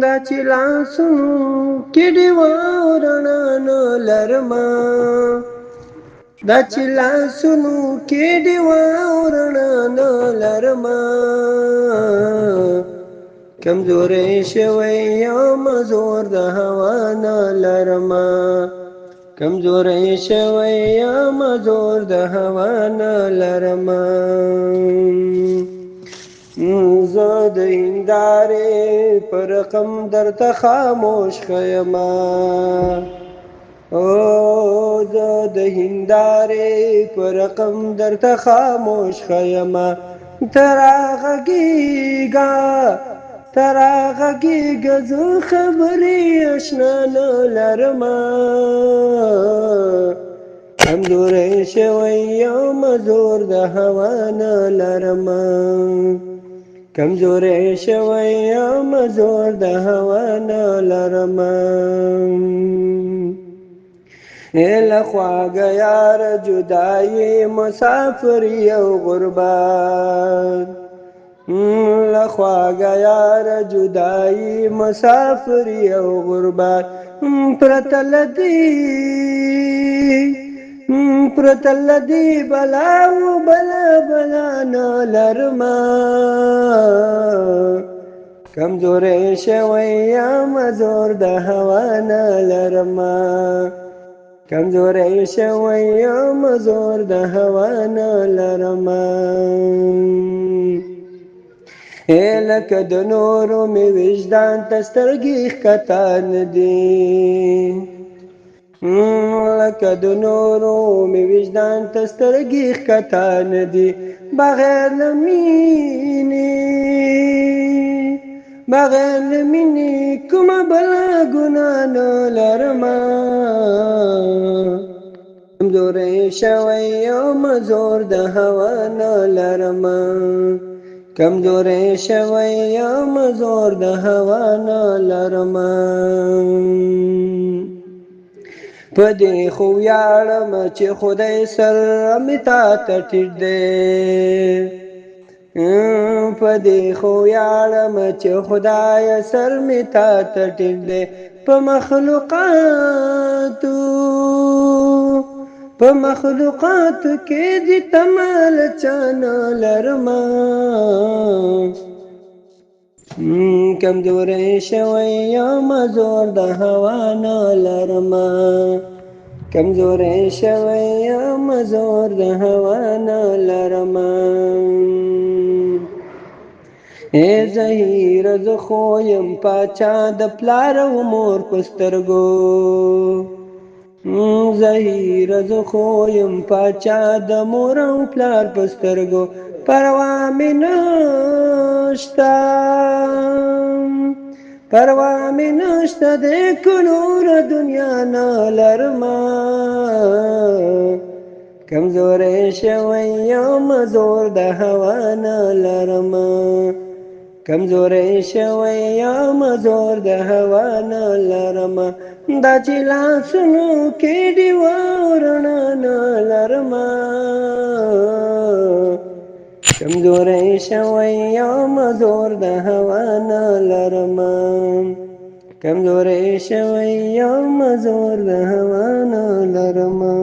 دا چې لاسونو کې ډېوه رڼا نه لرمه دا چې لاسونو کې ډېوه رڼا نه لرمه کمزوری شوی یم زور د هوا نه لرمه کمزوری شوی یم زور د هوا نه لرمه زه د هندارې په رقم درته خاموش ښیمه زه د هندارې په رقم درته خاموش ښیمه ته راغږېږه زه خبرې اشنا نه لرمه کمزوری شوی یم زور د هوا نه لرمه کمزوری شوی یم زور د هوا نه لرمه له خواږه یاره جدایي مسافري او غربت له خواږه یاره جدایي مسافري او غربت پرته له دې بلا و بلا نه لرمه کمزوری شوی یم زور د هوا نه لرمه کمزوری شوی یم زور د هوا نه لرمه لکه د نورو مې وجدان ته سترګې ښکته نه دي لکه د نورو مې وجدان ته سترګې ښکته نه دي بغیر له مینې کومه بله ګناه نه لرمه کمزوری شوی یم زور د هوا نه لرمه کمزوری شوی یم زور د هوا نه لرمه په دې خو ویاړم چې خدای سر مې تاته ټیټ دی په دې خو ویاړم چې خدای سر مې تاته ټیټ دی په مخلوقاتو کې دې تمه له چا نه لرمه کمزوری شوی یم زور د هوا نه لرمه کمزوری شوی یم زور د هوا نه لرمه زهیره زه خو یم پاچا د پلار او مور په سترګو زهیره زه خو یم پاچا د مور او پلار په سترګو پروا مې نشته دی که نوره دنیا نه لرمه کمزوری شوی یم زور د هوا نه لرمه کمزوری شوی یم زور د هوا نه لرمه دا چې لاسونو کې ډېوه رڼا نه لرمه کمزوری شوی یم زور د هوا نه لرمه کمزوری شوی یم زور د هوا نه لرمه